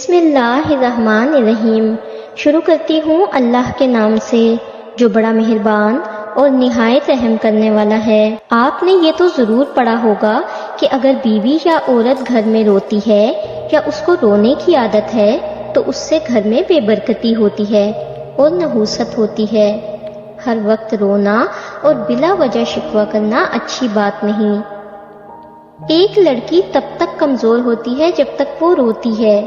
بسم اللہ الرحمن الرحیم۔ شروع کرتی ہوں اللہ کے نام سے جو بڑا مہربان اور نہایت رحم کرنے والا ہے۔ آپ نے یہ تو ضرور پڑھا ہوگا کہ اگر بیوی یا عورت گھر میں روتی ہے یا اس کو رونے کی عادت ہے تو اس سے گھر میں بے برکتی ہوتی ہے اور نحوست ہوتی ہے۔ ہر وقت رونا اور بلا وجہ شکوہ کرنا اچھی بات نہیں۔ ایک لڑکی تب تک کمزور ہوتی ہے جب تک وہ روتی ہے۔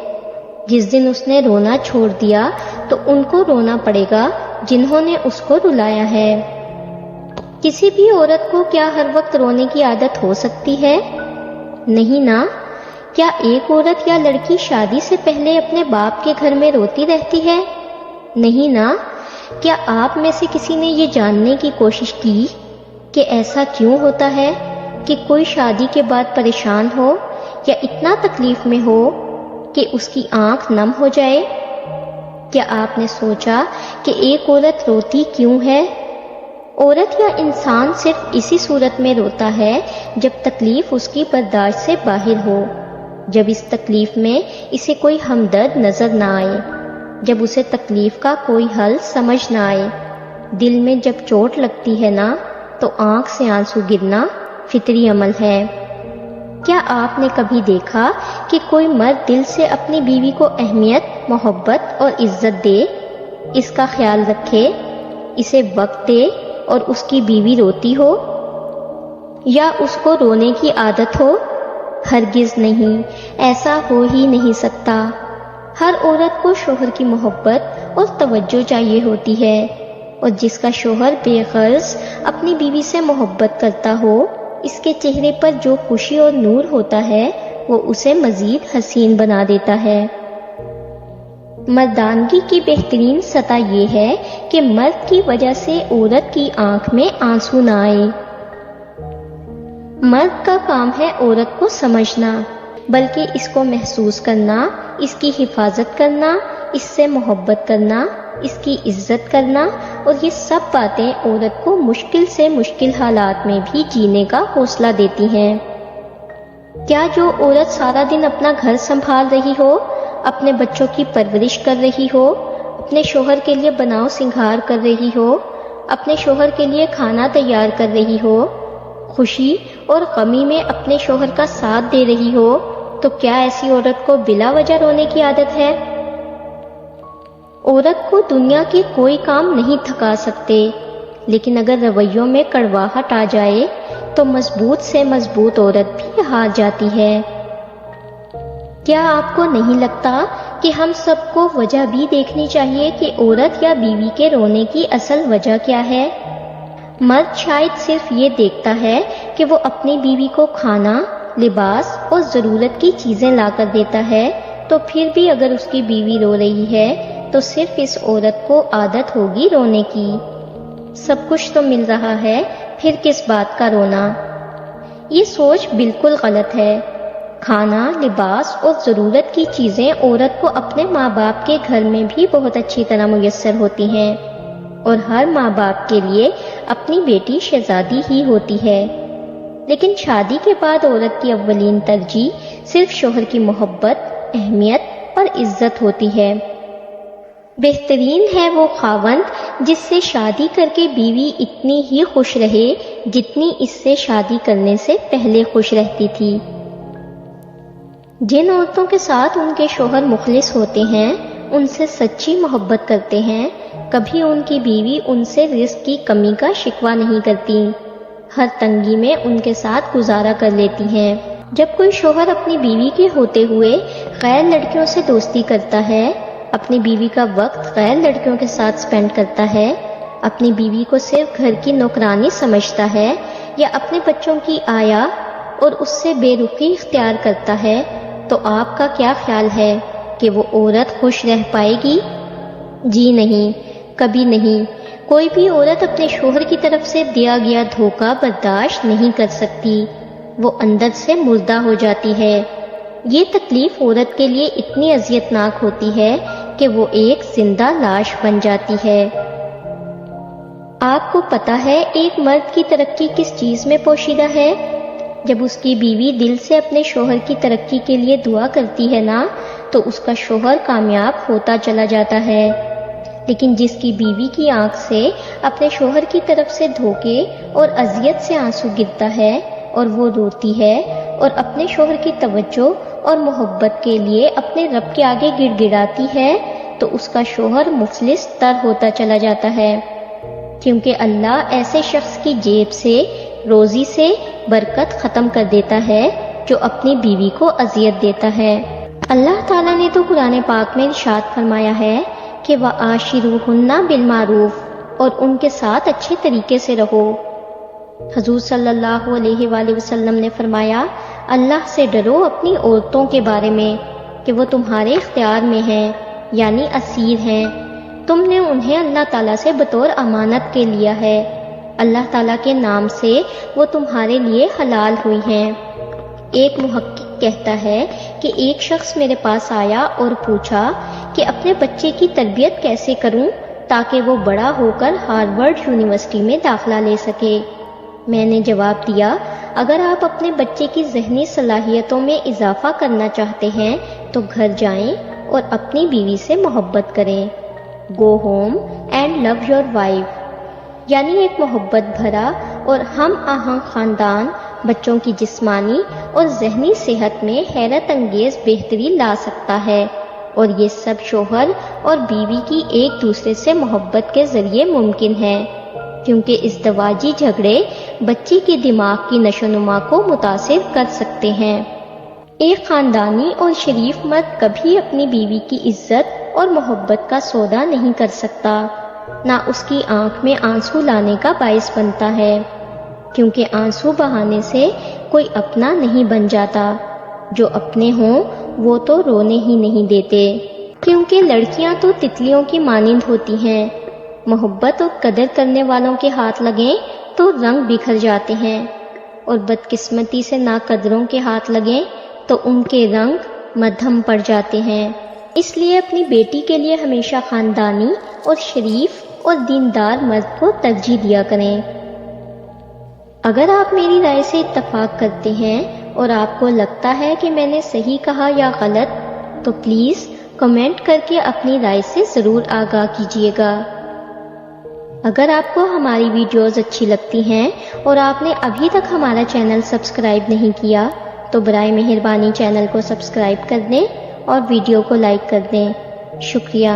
جس دن اس نے رونا چھوڑ دیا تو ان کو رونا پڑے گا جنہوں نے اس کو رلایا ہے۔ کسی بھی عورت کو کیا ہر وقت رونے کی عادت ہو سکتی ہے؟ نہیں نا۔ کیا ایک عورت یا لڑکی شادی سے پہلے اپنے باپ کے گھر میں روتی رہتی ہے؟ نہیں نا۔ کیا آپ میں سے کسی نے یہ جاننے کی کوشش کی کہ ایسا کیوں ہوتا ہے کہ کوئی شادی کے بعد پریشان ہو یا اتنا تکلیف میں ہو کہ اس کی آنکھ نم ہو جائے؟ کیا آپ نے سوچا کہ ایک عورت روتی کیوں ہے؟ عورت یا انسان صرف اسی صورت میں روتا ہے جب تکلیف اس کی برداشت سے باہر ہو، جب اس تکلیف میں اسے کوئی ہمدرد نظر نہ آئے، جب اسے تکلیف کا کوئی حل سمجھ نہ آئے۔ دل میں جب چوٹ لگتی ہے نا تو آنکھ سے آنسو گرنا فطری عمل ہے۔ کیا آپ نے کبھی دیکھا کہ کوئی مرد دل سے اپنی بیوی کو اہمیت، محبت اور عزت دے، اس کا خیال رکھے، اسے وقت دے اور اس کی بیوی روتی ہو یا اس کو رونے کی عادت ہو؟ ہرگز نہیں، ایسا ہو ہی نہیں سکتا۔ ہر عورت کو شوہر کی محبت اور توجہ چاہیے ہوتی ہے، اور جس کا شوہر بے غرض اپنی بیوی سے محبت کرتا ہو، اس کے چہرے پر جو خوشی اور نور ہوتا ہے وہ اسے مزید حسین بنا دیتا ہے۔ مردانگی کی بہترین سطح یہ ہے کہ مرد کی وجہ سے عورت کی آنکھ میں آنسو نہ آئے۔ مرد کا کام ہے عورت کو سمجھنا، بلکہ اس کو محسوس کرنا، اس کی حفاظت کرنا، اس سے محبت کرنا، اس کی عزت کرنا، اور یہ سب باتیں عورت کو مشکل سے مشکل حالات میں بھی جینے کا حوصلہ دیتی ہیں۔ کیا جو عورت سارا دن اپنا گھر سنبھال رہی ہو، اپنے بچوں کی پرورش کر رہی ہو، اپنے شوہر کے لیے بناؤ سنگھار کر رہی ہو، اپنے شوہر کے لیے کھانا تیار کر رہی ہو، خوشی اور غمی میں اپنے شوہر کا ساتھ دے رہی ہو، تو کیا ایسی عورت کو بلا وجہ رونے کی عادت ہے؟ عورت کو دنیا کے کوئی کام نہیں تھکا سکتے، لیکن اگر رویوں میں کڑواہٹ آ جائے تو مضبوط سے مضبوط عورت بھی ہار جاتی ہے۔ کیا آپ کو نہیں لگتا کہ ہم سب کو وجہ بھی دیکھنی چاہیے کہ عورت یا بیوی کے رونے کی اصل وجہ کیا ہے؟ مرد شاید صرف یہ دیکھتا ہے کہ وہ اپنی بیوی کو کھانا، لباس اور ضرورت کی چیزیں لا کر دیتا ہے، تو پھر بھی اگر اس کی بیوی رو رہی ہے تو صرف اس عورت کو عادت ہوگی رونے کی۔ سب کچھ تو مل رہا ہے، پھر کس بات کا رونا؟ یہ سوچ بالکل غلط ہے۔ کھانا، لباس اور ضرورت کی چیزیں عورت کو اپنے ماں باپ کے گھر میں بھی بہت اچھی طرح میسر ہوتی ہیں، اور ہر ماں باپ کے لیے اپنی بیٹی شہزادی ہی ہوتی ہے۔ لیکن شادی کے بعد عورت کی اولین ترجیح صرف شوہر کی محبت، اہمیت اور عزت ہوتی ہے۔ بہترین ہے وہ خاوند جس سے شادی کر کے بیوی اتنی ہی خوش رہے جتنی اس سے شادی کرنے سے پہلے خوش رہتی تھی۔ جن عورتوں کے ساتھ ان کے شوہر مخلص ہوتے ہیں، ان سے سچی محبت کرتے ہیں، کبھی ان کی بیوی ان سے رزق کی کمی کا شکوہ نہیں کرتی، ہر تنگی میں ان کے ساتھ گزارا کر لیتی ہیں۔ جب کوئی شوہر اپنی بیوی کے ہوتے ہوئے غیر لڑکیوں سے دوستی کرتا ہے، اپنی بیوی کا وقت غیر لڑکیوں کے ساتھ سپینڈ کرتا ہے، اپنی بیوی کو صرف گھر کی نوکرانی سمجھتا ہے، یا اپنے بچوں کی آیا اور اس سے بے رخی اختیار کرتا ہے، تو آپ کا کیا خیال ہے کہ وہ عورت خوش رہ پائے گی؟ جی نہیں، کبھی نہیں۔ کوئی بھی عورت اپنے شوہر کی طرف سے دیا گیا دھوکہ برداشت نہیں کر سکتی، وہ اندر سے مردہ ہو جاتی ہے۔ یہ تکلیف عورت کے لیے اتنی اذیتناک ہوتی ہے کہ وہ ایک زندہ لاش بن جاتی ہے۔ آپ کو پتا ہے ایک مرد کی ترقی کس چیز میں پوشیدہ ہے؟ جب اس کی بیوی دل سے اپنے شوہر کی ترقی کے لیے دعا کرتی ہے نا، تو اس کا شوہر کامیاب ہوتا چلا جاتا ہے، لیکن جس کی بیوی کی آنکھ سے اپنے شوہر کی طرف سے دھوکے اور اذیت سے آنسو گرتا ہے اور وہ روتی ہے اور اپنے شوہر کی توجہ اور محبت کے لیے اپنے رب کے آگے گڑ گڑاتی ہے، تو اس کا شوہر مفلس تر ہوتا چلا جاتا ہے، کیونکہ اللہ ایسے شخص کی جیب سے روزی سے برکت ختم کر دیتا ہے جو اپنی بیوی کو اذیت دیتا ہے۔ اللہ تعالیٰ نے تو قرآن پاک میں ارشاد فرمایا ہے کہ وَعَاشِرُوهُنَّ بِالْمَعْرُوفِ، اور ان کے ساتھ اچھے طریقے سے رہو۔ حضور صلی اللہ علیہ وآلہ وسلم نے فرمایا، اللہ سے ڈرو اپنی عورتوں کے بارے میں کہ وہ تمہارے اختیار میں ہیں، یعنی اسیر ہیں، تم نے انہیں اللہ تعالیٰ سے بطور امانت کے لیا ہے، اللہ تعالیٰ کے نام سے وہ تمہارے لیے حلال ہوئی ہیں۔ ایک محقق کہتا ہے کہ ایک شخص میرے پاس آیا اور پوچھا کہ اپنے بچے کی تربیت کیسے کروں تاکہ وہ بڑا ہو کر ہارورڈ یونیورسٹی میں داخلہ لے سکے۔ میں نے جواب دیا، اگر آپ اپنے بچے کی ذہنی صلاحیتوں میں اضافہ کرنا چاہتے ہیں تو گھر جائیں اور اپنی بیوی سے محبت کریں۔ Go home and love your wife, یعنی ایک محبت بھرا اور ہم آہنگ خاندان بچوں کی جسمانی اور ذہنی صحت میں حیرت انگیز بہتری لا سکتا ہے، اور یہ سب شوہر اور بیوی کی ایک دوسرے سے محبت کے ذریعے ممکن ہے، کیونکہ ازدواجی جھگڑے بچے کے دماغ کی نشو و نما کو متاثر کر سکتے ہیں۔ ایک خاندانی اور شریف مرد کبھی اپنی بیوی کی عزت اور محبت کا سودا نہیں کر سکتا، نہ اس کی آنکھ میں آنسو لانے کا باعث بنتا ہے، کیونکہ آنسو بہانے سے کوئی اپنا نہیں بن جاتا، جو اپنے ہوں وہ تو رونے ہی نہیں دیتے، کیونکہ لڑکیاں تو تتلیوں کی مانند ہوتی ہیں، محبت اور قدر کرنے والوں کے ہاتھ لگیں تو رنگ بکھر جاتے ہیں، اور بدقسمتی سے ناقدروں کے ہاتھ لگیں تو ان کے رنگ مدھم پڑ جاتے ہیں۔ اس لیے اپنی بیٹی کے لیے ہمیشہ خاندانی اور شریف اور دیندار مرد کو ترجیح دیا کریں۔ اگر آپ میری رائے سے اتفاق کرتے ہیں اور آپ کو لگتا ہے کہ میں نے صحیح کہا یا غلط، تو پلیز کمنٹ کر کے اپنی رائے سے ضرور آگاہ کیجیے گا۔ اگر آپ کو ہماری ویڈیوز اچھی لگتی ہیں اور آپ نے ابھی تک ہمارا چینل سبسکرائب نہیں کیا تو برائے مہربانی چینل کو سبسکرائب کر دیں اور ویڈیو کو لائک کر دیں۔ شکریہ۔